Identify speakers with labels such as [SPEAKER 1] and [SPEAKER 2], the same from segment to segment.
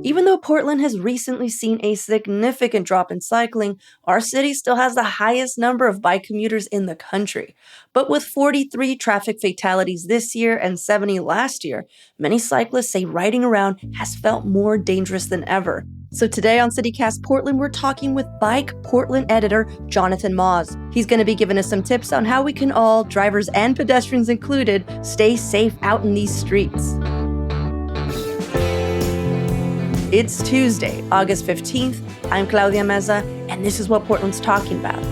[SPEAKER 1] Even though Portland has recently seen a significant drop in cycling, our city still has the highest number of bike commuters in the country. But with 43 traffic fatalities this year and 70 last year, many cyclists say riding around has felt more dangerous than ever. So today on CityCast Portland, we're talking with Bike Portland editor Jonathan Moz. He's going to be giving us some tips on how we can all, drivers and pedestrians included, stay safe out in these streets. It's Tuesday, August 15th. I'm Claudia Meza, and this is what Portland's talking about.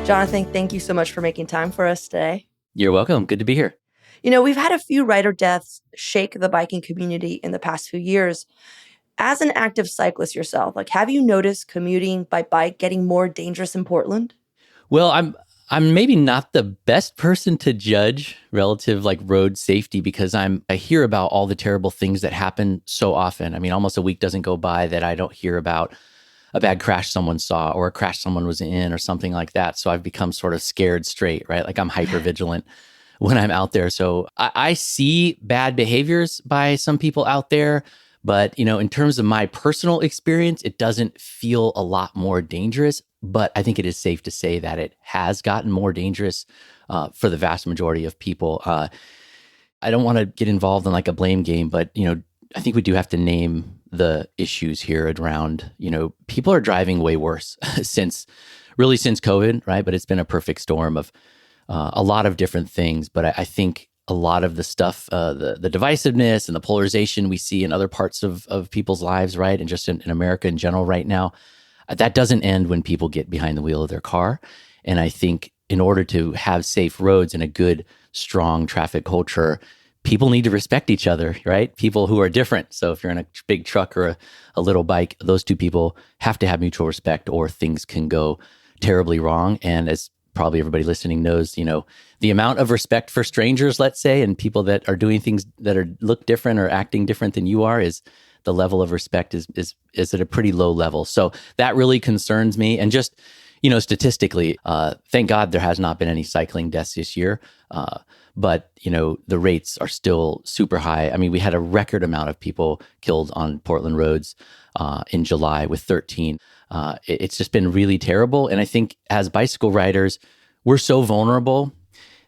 [SPEAKER 1] Jonathan, thank you so much for making time for us today.
[SPEAKER 2] You're welcome. Good to be here.
[SPEAKER 1] You know, we've had a few rider deaths shake the biking community in the past few years. As an active cyclist yourself, have you noticed commuting by bike getting more dangerous in Portland?
[SPEAKER 2] Well, I'm maybe not the best person to judge relative road safety because I hear about all the terrible things that happen so often. I mean, almost a week doesn't go by that I don't hear about a bad crash someone saw or a crash someone was in or something like that. So I've become sort of scared straight, right? I'm hyper vigilant when I'm out there. So I see bad behaviors by some people out there. But, in terms of my personal experience, it doesn't feel a lot more dangerous. But I think it is safe to say that it has gotten more dangerous for the vast majority of people. I don't want to get involved in a blame game, but, I think we do have to name the issues here around, people are driving way worse since COVID, right? But it's been a perfect storm of a lot of different things. But I think a lot of the stuff, the divisiveness and the polarization we see in other parts of people's lives, right? And just in America in general right now, that doesn't end when people get behind the wheel of their car. And I think in order to have safe roads and a good, strong traffic culture, people need to respect each other, right? People who are different. So if you're in a big truck or a little bike, those two people have to have mutual respect or things can go terribly wrong. And as probably everybody listening knows, the amount of respect for strangers, let's say, and people that are doing things that look different or acting different than you are is the level of respect is at a pretty low level. So that really concerns me. And just, statistically, thank God there has not been any cycling deaths this year. But, the rates are still super high. I mean, we had a record amount of people killed on Portland roads in July with 13. It's just been really terrible. And I think as bicycle riders, we're so vulnerable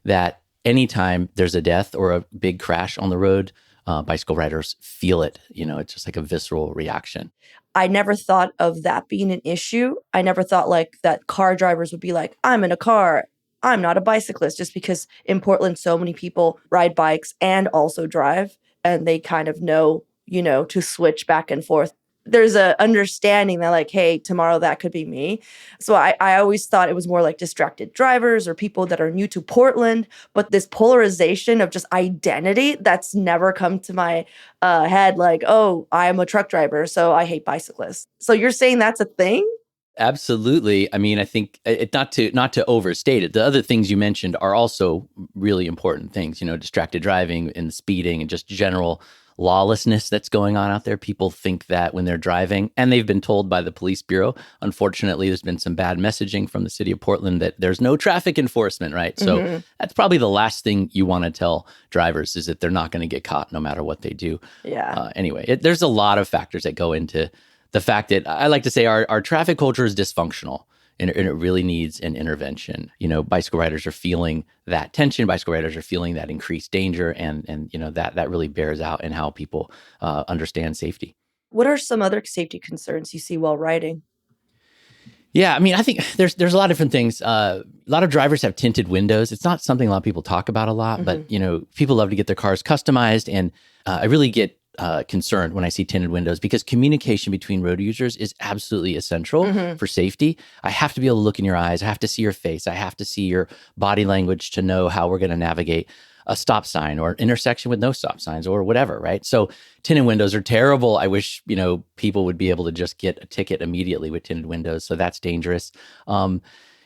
[SPEAKER 2] that anytime there's a death or a big crash on the road, bicycle riders feel it. It's just a visceral reaction.
[SPEAKER 1] I never thought of that being an issue. I never thought that car drivers would be like, I'm in a car, I'm not a bicyclist, just because in Portland, so many people ride bikes and also drive, and they kind of know, to switch back and forth. There's a understanding that hey, tomorrow that could be me. So I always thought it was more distracted drivers or people that are new to Portland, but this polarization of just identity, that's never come to my head oh, I'm a truck driver, so I hate bicyclists. So you're saying that's a thing?
[SPEAKER 2] Absolutely. I mean, I think not to overstate it. The other things you mentioned are also really important things, distracted driving and speeding and just general lawlessness that's going on out there. People think that when they're driving, and they've been told by the police bureau, unfortunately, there's been some bad messaging from the city of Portland that there's no traffic enforcement, right? So that's probably the last thing you want to tell drivers is that they're not going to get caught no matter what they do.
[SPEAKER 1] Yeah.
[SPEAKER 2] Anyway, there's a lot of factors that go into the fact that I like to say our traffic culture is dysfunctional. And it really needs an intervention. Bicycle riders are feeling that tension. Bicycle riders are feeling that increased danger, and that really bears out in how people understand safety.
[SPEAKER 1] What are some other safety concerns you see while riding?
[SPEAKER 2] Yeah, I mean, I think there's a lot of different things. A lot of drivers have tinted windows. It's not something a lot of people talk about a lot, but people love to get their cars customized, and I really get concerned when I see tinted windows because communication between road users is absolutely essential for safety. I have to be able to look in your eyes. I have to see your face. I have to see your body language to know how we're going to navigate a stop sign or an intersection with no stop signs or whatever, right? So tinted windows are terrible. I wish, people would be able to just get a ticket immediately with tinted windows. So that's dangerous.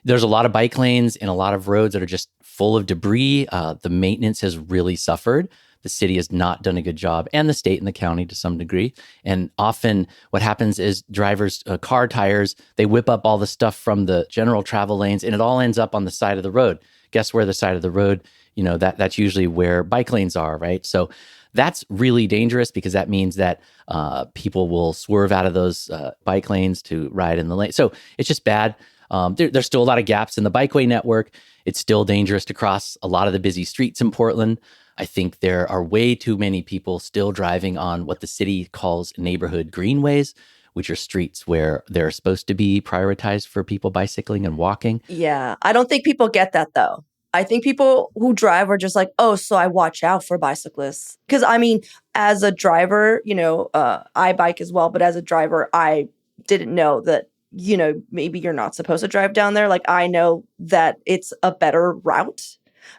[SPEAKER 2] There's a lot of bike lanes and a lot of roads that are just full of debris. The maintenance has really suffered the city has not done a good job, and the state and the county to some degree. And often what happens is drivers, car tires, they whip up all the stuff from the general travel lanes, and it all ends up on the side of the road. Guess where the side of the road, that's usually where bike lanes are, right? So that's really dangerous because that means that people will swerve out of those bike lanes to ride in the lane. So it's just bad. There's still a lot of gaps in the bikeway network. It's still dangerous to cross a lot of the busy streets in Portland. I think there are way too many people still driving on what the city calls neighborhood greenways, which are streets where they're supposed to be prioritized for people bicycling and walking.
[SPEAKER 1] Yeah, I don't think people get that though. I think people who drive are just like, oh, so I watch out for bicyclists. Because I mean, as a driver, I bike as well. But as a driver, I didn't know that, maybe you're not supposed to drive down there. Like, I know that it's a better route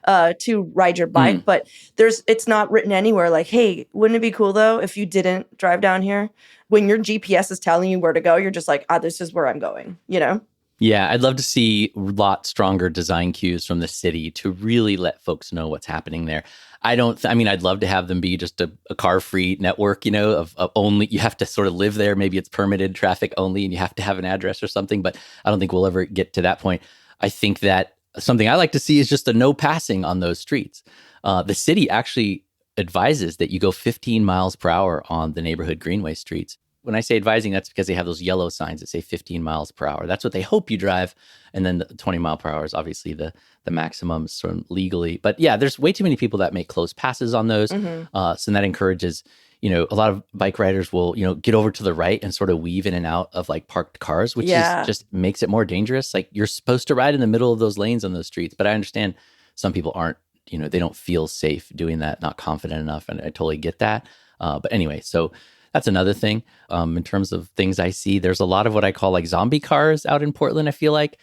[SPEAKER 1] to ride your bike, but it's not written anywhere like, hey, wouldn't it be cool though if you didn't drive down here? When your GPS is telling you where to go, you're just like, this is where I'm going,
[SPEAKER 2] Yeah, I'd love to see a lot stronger design cues from the city to really let folks know what's happening there. I'd love to have them be just a car-free network, of only, you have to sort of live there. Maybe it's permitted traffic only and you have to have an address or something, but I don't think we'll ever get to that point. I think that something I like to see is just a no passing on those streets. The city actually advises that you go 15 miles per hour on the neighborhood greenway streets. When I say advising, that's because they have those yellow signs that say 15 miles per hour. That's what they hope you drive. And then the 20 mile per hour is obviously the maximum sort of legally. But yeah, there's way too many people that make close passes on those. So that encourages, a lot of bike riders will, get over to the right and sort of weave in and out of like parked cars, which is just makes it more dangerous. Like, you're supposed to ride in the middle of those lanes on those streets. But I understand some people aren't, they don't feel safe doing that, not confident enough. And I totally get that. But anyway, so that's another thing. In terms of things I see, there's a lot of what I call like zombie cars out in Portland. I feel like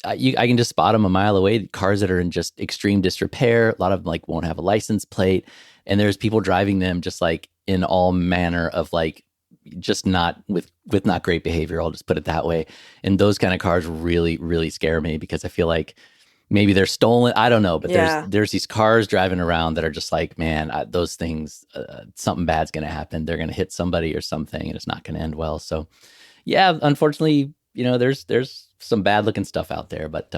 [SPEAKER 2] I can just spot them a mile away. Cars that are in just extreme disrepair. A lot of them like won't have a license plate, and there's people driving them just like in all manner of like just not with not great behavior. I'll just put it that way. And those kind of cars really, really scare me because I feel like maybe they're stolen. I don't know, but there's these cars driving around that are just like, man, those things, something bad's going to happen. They're going to hit somebody or something, and it's not going to end well. So, yeah, unfortunately, there's some bad looking stuff out there, but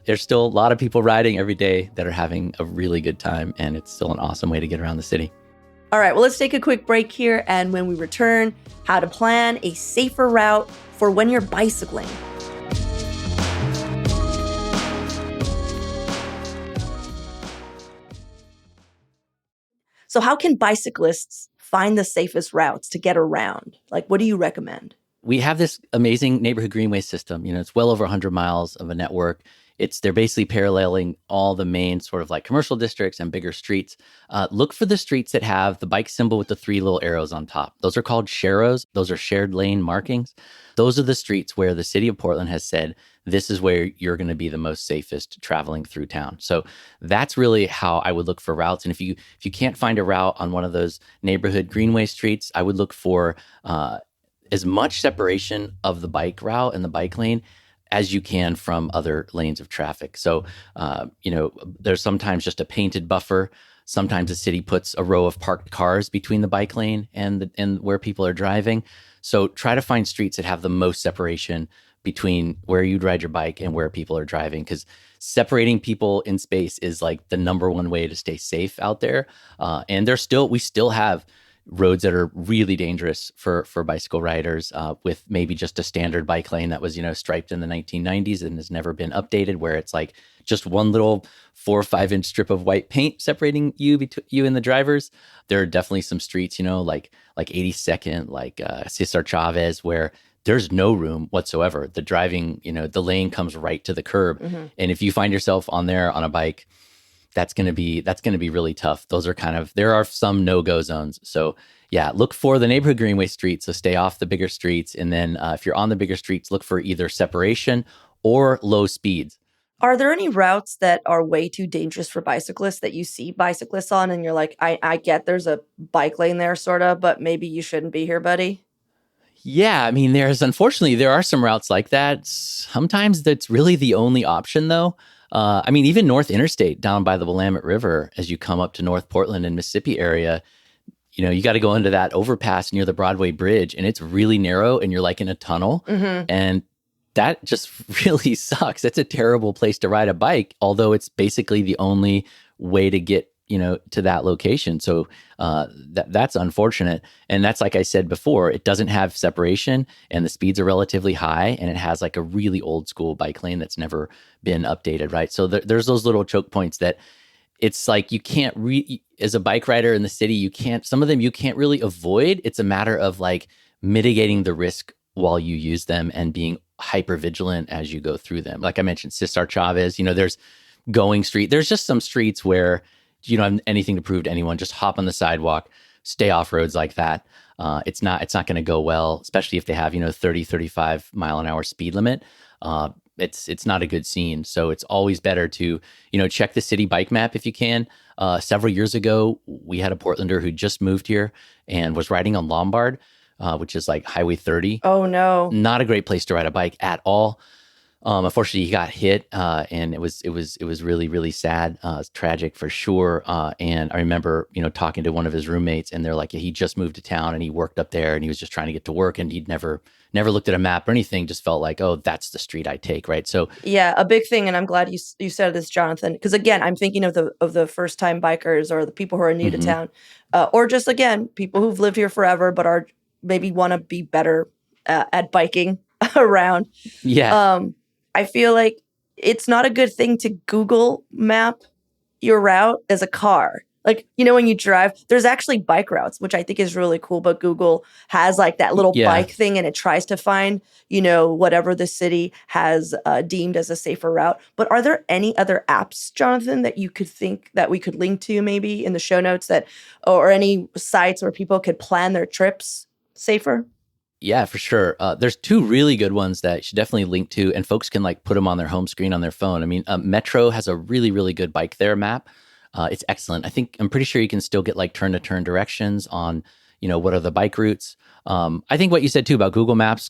[SPEAKER 2] there's still a lot of people riding every day that are having a really good time, and it's still an awesome way to get around the city.
[SPEAKER 1] All right, well, let's take a quick break here, and when we return, how to plan a safer route for when you're bicycling. So how can bicyclists find the safest routes to get around? Like, what do you recommend?
[SPEAKER 2] We have this amazing neighborhood greenway system. It's well over 100 miles of a network. They're basically paralleling all the main sort of like commercial districts and bigger streets. Look for the streets that have the bike symbol with the 3 little arrows on top. Those are called sharrows. Those are shared lane markings. Those are the streets where the city of Portland has said, this is where you're going to be the most safest traveling through town. So that's really how I would look for routes. And if you can't find a route on one of those neighborhood greenway streets, I would look for as much separation of the bike route and the bike lane as you can from other lanes of traffic. So, there's sometimes just a painted buffer. Sometimes the city puts a row of parked cars between the bike lane and where people are driving. So try to find streets that have the most separation between where you'd ride your bike and where people are driving, because separating people in space is like the number one way to stay safe out there. And we still have roads that are really dangerous for bicycle riders, with maybe just a standard bike lane that was, striped in the 1990s and has never been updated, where it's like just one little 4 or 5 inch strip of white paint separating you and the drivers. There are definitely some streets, like 82nd, like Cesar Chavez, where there's no room whatsoever. The driving, the lane comes right to the curb. Mm-hmm. And if you find yourself on there on a bike, that's going to be really tough. There are some no-go zones. So yeah, look for the neighborhood greenway streets. So stay off the bigger streets. And then if you're on the bigger streets, look for either separation or low speeds.
[SPEAKER 1] Are there any routes that are way too dangerous for bicyclists that you see bicyclists on and you're like, I get there's a bike lane there sort of, but maybe you shouldn't be here, buddy?
[SPEAKER 2] Yeah, I mean, unfortunately, there are some routes like that. Sometimes that's really the only option, though. I mean, even North Interstate down by the Willamette River, as you come up to North Portland and Mississippi area, you got to go into that overpass near the Broadway Bridge, and it's really narrow, and you're like in a tunnel, and that just really sucks. It's a terrible place to ride a bike, although it's basically the only way to get to that location. So that's unfortunate. And that's, like I said before, it doesn't have separation, and the speeds are relatively high, and it has like a really old school bike lane that's never been updated, right? So there's those little choke points that it's like you can't as a bike rider in the city, some of them you can't really avoid. It's a matter of like mitigating the risk while you use them and being hyper vigilant as you go through them. Like I mentioned, Cesar Chavez, there's Going Street. There's just some streets where you don't have anything to prove to anyone. Just hop on the sidewalk, stay off roads like that. It's not going to go well, especially if they have, 30, 35 mile an hour speed limit. It's not a good scene. So it's always better to, check the city bike map if you can. Several years ago, we had a Portlander who just moved here and was riding on Lombard, which is like Highway 30.
[SPEAKER 1] Oh, no.
[SPEAKER 2] Not a great place to ride a bike at all. Unfortunately, he got hit, and it was really, really sad. It's tragic for sure. And I remember, talking to one of his roommates, and they're like, he just moved to town and he worked up there, and he was just trying to get to work, and he'd never looked at a map or anything. Just felt like, oh, that's the street I take, right? So
[SPEAKER 1] yeah, a big thing, and I'm glad you said this, Jonathan, because again, I'm thinking of the first time bikers or the people who are new to town, or just again people who've lived here forever but are maybe want to be better at biking around.
[SPEAKER 2] Yeah.
[SPEAKER 1] I feel like it's not a good thing to Google map your route as a car. Like, when you drive, there's actually bike routes, which I think is really cool. But Google has like that little bike thing, and it tries to find, whatever the city has deemed as a safer route. But are there any other apps, Jonathan, that you could think that we could link to maybe in the show notes or any sites where people could plan their trips safer?
[SPEAKER 2] Yeah, for sure. There's two really good ones that you should definitely link to, and folks can like put them on their home screen on their phone. I mean, Metro has a really, really good Bike There map. It's excellent. I'm pretty sure you can still get like turn-to-turn directions on, what are the bike routes. I think what you said too about Google Maps,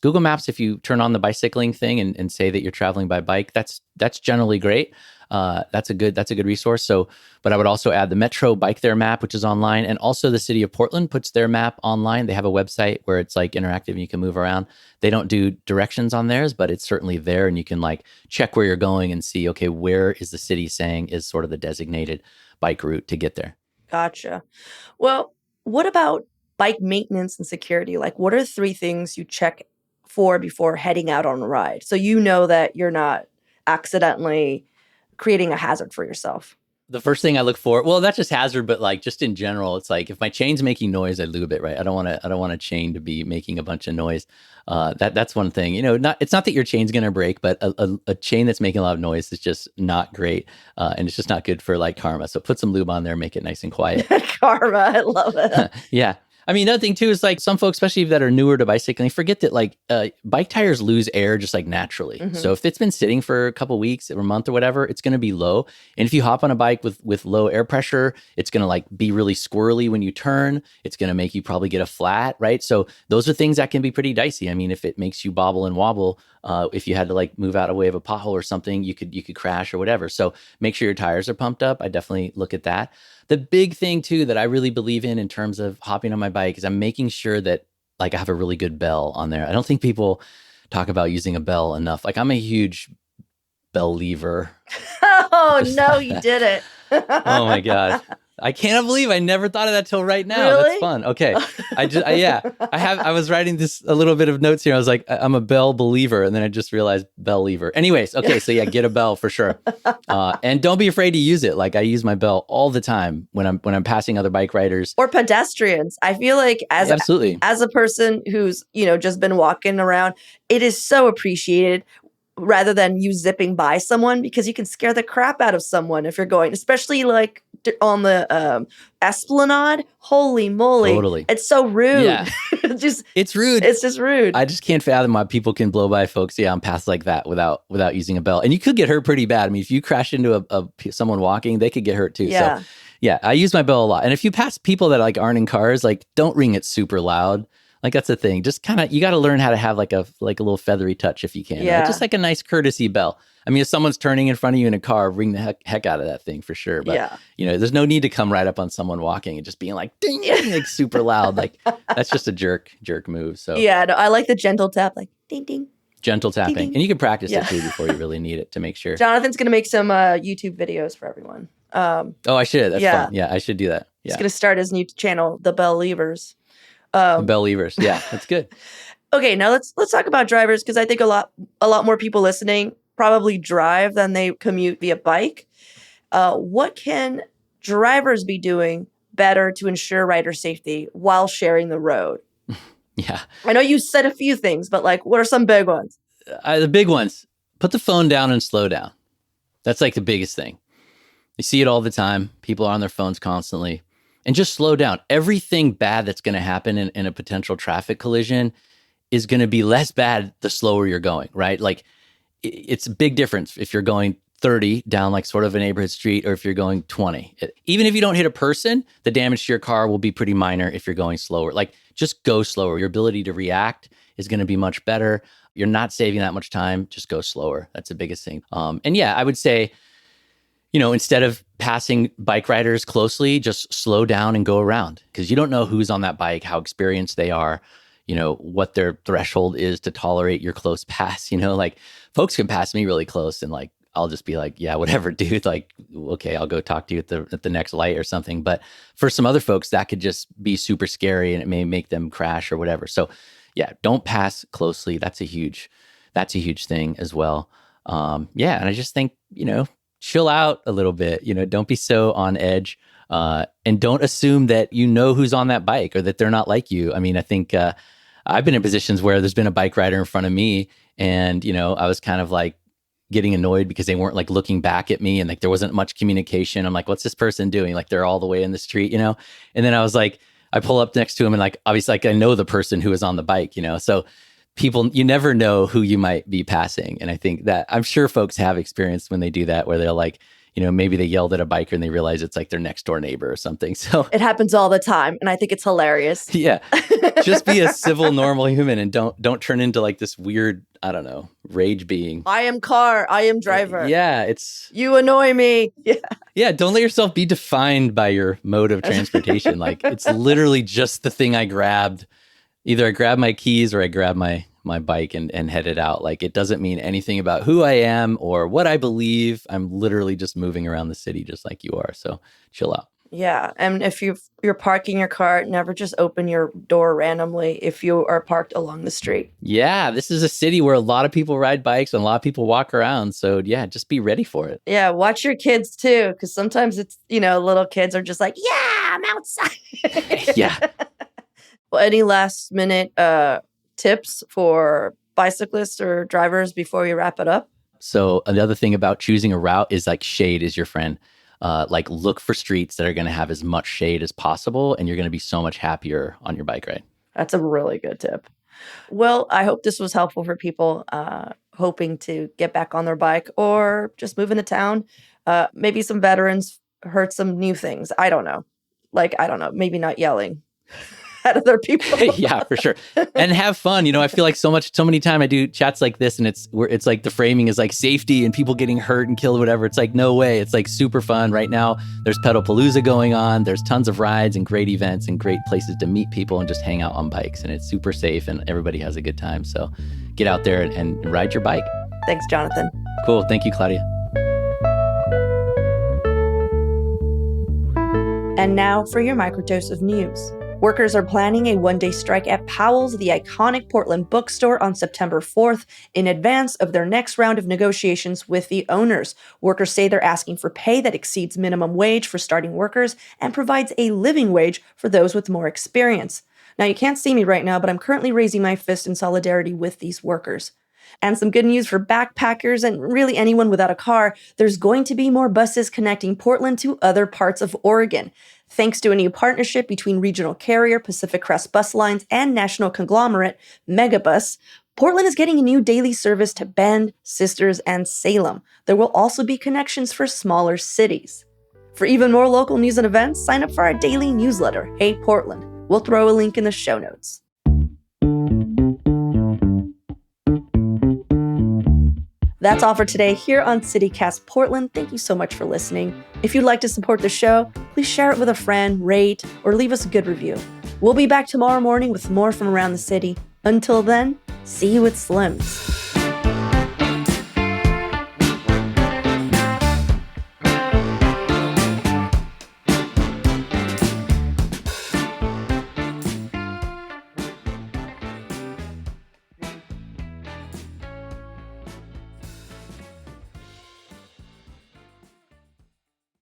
[SPEAKER 2] if you turn on the bicycling thing and say that you're traveling by bike, that's generally great. That's a good resource. So, but I would also add the Metro Bike There map, which is online, and also the city of Portland puts their map online. They have a website where it's like interactive and you can move around. They don't do directions on theirs, but it's certainly there, and you can like check where you're going and see, okay, where is the city saying is sort of the designated bike route to get there.
[SPEAKER 1] Gotcha. Well, what about bike maintenance and security? Like, what are 3 things you check for before heading out on a ride, so that you're not accidentally creating a hazard for yourself?
[SPEAKER 2] The first thing I look for, well, that's just hazard, but like just in general, it's like if my chain's making noise, I lube it, right? I don't want a chain to be making a bunch of noise. That's one thing. It's not that your chain's gonna break, but a chain that's making a lot of noise is just not great, and it's just not good for like karma. So put some lube on there, make it nice and quiet.
[SPEAKER 1] Karma, I love it.
[SPEAKER 2] Yeah. I mean, another thing too is like some folks, especially that are newer to bicycling, forget that like bike tires lose air just like naturally. So if it's been sitting for a couple weeks or a month or whatever, it's going to be low. And if you hop on a bike with low air pressure, it's going to like be really squirrely when you turn. It's going to make you probably get a flat, right? So those are things that can be pretty dicey. I mean, if it makes you bobble and wobble, if you had to like move out of way of a pothole or something, you could crash or whatever. So make sure your tires are pumped up. I definitely look at that. The big thing too that I really believe in terms of hopping on my bike is I'm making sure that like I have a really good bell on there. I don't think people talk about using a bell enough. Like I'm a huge bell lever.
[SPEAKER 1] Oh no, you did it.
[SPEAKER 2] Oh my God. I can't believe I never thought of that till right now.
[SPEAKER 1] Really?
[SPEAKER 2] That's fun. Okay. I was writing this a little bit of notes here. I was like, I'm a bell believer. And then I just realized bell lever. Anyways. Okay. So yeah, get a bell for sure. And don't be afraid to use it. Like I use my bell all the time when I'm passing other bike riders
[SPEAKER 1] or pedestrians. I feel like
[SPEAKER 2] absolutely
[SPEAKER 1] as a person who's, just been walking around, it is so appreciated rather than you zipping by someone, because you can scare the crap out of someone if you're going, especially like on the Esplanade. Holy moly.
[SPEAKER 2] Totally.
[SPEAKER 1] It's so rude. Yeah.
[SPEAKER 2] It's rude.
[SPEAKER 1] It's just rude.
[SPEAKER 2] I just can't fathom why people can blow by folks on paths like that without using a bell. And you could get hurt pretty bad. I mean, if you crash into someone walking, they could get hurt too.
[SPEAKER 1] Yeah.
[SPEAKER 2] So yeah, I use my bell a lot. And if you pass people that like aren't in cars, like don't ring it super loud. Like that's the thing. Just kind of, you got to learn how to have like a little feathery touch if you can.
[SPEAKER 1] Yeah.
[SPEAKER 2] Right? Just like a nice courtesy bell. I mean, if someone's turning in front of you in a car, ring the heck out of that thing for sure. But,
[SPEAKER 1] Yeah.
[SPEAKER 2] there's no need to come right up on someone walking and just being like, ding, ding, like super loud. Like that's just a jerk move. So
[SPEAKER 1] Yeah, no, I like the gentle tap, like ding, ding.
[SPEAKER 2] gentle tapping.
[SPEAKER 1] Ding, ding.
[SPEAKER 2] And you can practice
[SPEAKER 1] Yeah.
[SPEAKER 2] it too before you really need it to make sure.
[SPEAKER 1] Jonathan's going to make some YouTube videos for everyone.
[SPEAKER 2] Oh, I should. That's
[SPEAKER 1] yeah.
[SPEAKER 2] fun. Yeah, I should do that.
[SPEAKER 1] He's
[SPEAKER 2] Yeah.
[SPEAKER 1] going to start his new channel, The Believers.
[SPEAKER 2] The Believers. Yeah, that's good.
[SPEAKER 1] Okay, now let's talk about drivers, because I think a lot more people listening probably drive than they commute via bike. What can drivers be doing better to ensure rider safety while sharing the road?
[SPEAKER 2] Yeah.
[SPEAKER 1] I know you said a few things, but like, what are some big ones?
[SPEAKER 2] The big ones, put the phone down and slow down. That's like the biggest thing. You see it all the time. People are on their phones constantly. And just slow down. Everything bad that's going to happen in a potential traffic collision is going to be less bad the slower you're going, right? Like it's a big difference if you're going 30 down like sort of a neighborhood street or if you're going 20. Even if you don't hit a person, the damage to your car will be pretty minor if you're going slower. Like just go slower. Your ability to react is going to be much better. You're not saving that much time. Just go slower. That's the biggest thing. And yeah, I would say, instead of passing bike riders closely, just slow down and go around, because you don't know who's on that bike, how experienced they are, what their threshold is to tolerate your close pass. Like folks can pass me really close and like, I'll just be like, yeah, whatever, dude. Like, okay, I'll go talk to you at the next light or something. But for some other folks, that could just be super scary and it may make them crash or whatever. So yeah, don't pass closely. That's a huge thing as well. Yeah. And I just think, chill out a little bit, don't be so on edge, and don't assume that who's on that bike or that they're not like you. I mean, I think I've been in positions where there's been a bike rider in front of me and, I was kind of like getting annoyed because they weren't like looking back at me and like there wasn't much communication. I'm like, what's this person doing? Like they're all the way in the street, And then I was like, I pull up next to him and like, obviously like I know the person who is on the bike, so people, you never know who you might be passing. And I think that I'm sure folks have experienced when they do that, where they're like, maybe they yelled at a biker and they realize it's like their next door neighbor or something. So
[SPEAKER 1] It happens all the time, and I think it's hilarious.
[SPEAKER 2] yeah, just be a civil, normal human and don't turn into like this weird, I don't know, rage being.
[SPEAKER 1] I am car, I am driver.
[SPEAKER 2] Yeah,
[SPEAKER 1] You annoy me. Yeah.
[SPEAKER 2] Yeah, don't let yourself be defined by your mode of transportation. Like it's literally just the thing I grabbed. Either I grab my keys or I grab my bike and headed out. Like it doesn't mean anything about who I am or what I believe. I'm literally just moving around the city just like you are. So chill out.
[SPEAKER 1] Yeah. And if you're parking your car, never just open your door randomly if you are parked along the street.
[SPEAKER 2] Yeah, this is a city where a lot of people ride bikes and a lot of people walk around. So yeah, just be ready for it.
[SPEAKER 1] Yeah. Watch your kids too, because sometimes it's, little kids are just like, yeah, I'm outside.
[SPEAKER 2] Yeah.
[SPEAKER 1] Well, any last minute tips for bicyclists or drivers before we wrap it up?
[SPEAKER 2] So another thing about choosing a route is like shade is your friend. Like look for streets that are going to have as much shade as possible, and you're going to be so much happier on your bike ride.
[SPEAKER 1] That's a really good tip. Well, I hope this was helpful for people hoping to get back on their bike or just move into town. Maybe some veterans heard some new things. I don't know. Maybe not yelling at other people.
[SPEAKER 2] Yeah, for sure. And have fun. I feel like so many times I do chats like this and it's like the framing is like safety and people getting hurt and killed, whatever. It's like, no way. It's like super fun. Right now, there's Pedalpalooza going on. There's tons of rides and great events and great places to meet people and just hang out on bikes. And it's super safe and everybody has a good time. So get out there and ride your bike.
[SPEAKER 1] Thanks, Jonathan.
[SPEAKER 2] Cool. Thank you, Claudia.
[SPEAKER 1] And now for your microdose of news. Workers are planning a one-day strike at Powell's, the iconic Portland bookstore, on September 4th in advance of their next round of negotiations with the owners. Workers say they're asking for pay that exceeds minimum wage for starting workers and provides a living wage for those with more experience. Now, you can't see me right now, but I'm currently raising my fist in solidarity with these workers. And some good news for backpackers and really anyone without a car. There's going to be more buses connecting Portland to other parts of Oregon. Thanks to a new partnership between regional carrier Pacific Crest Bus Lines and national conglomerate Megabus, Portland is getting a new daily service to Bend, Sisters, and Salem. There will also be connections for smaller cities. For even more local news and events, sign up for our daily newsletter, Hey Portland. We'll throw a link in the show notes. That's all for today here on CityCast Portland. Thank you so much for listening. If you'd like to support the show, please share it with a friend, rate, or leave us a good review. We'll be back tomorrow morning with more from around the city. Until then, see you at Slim's.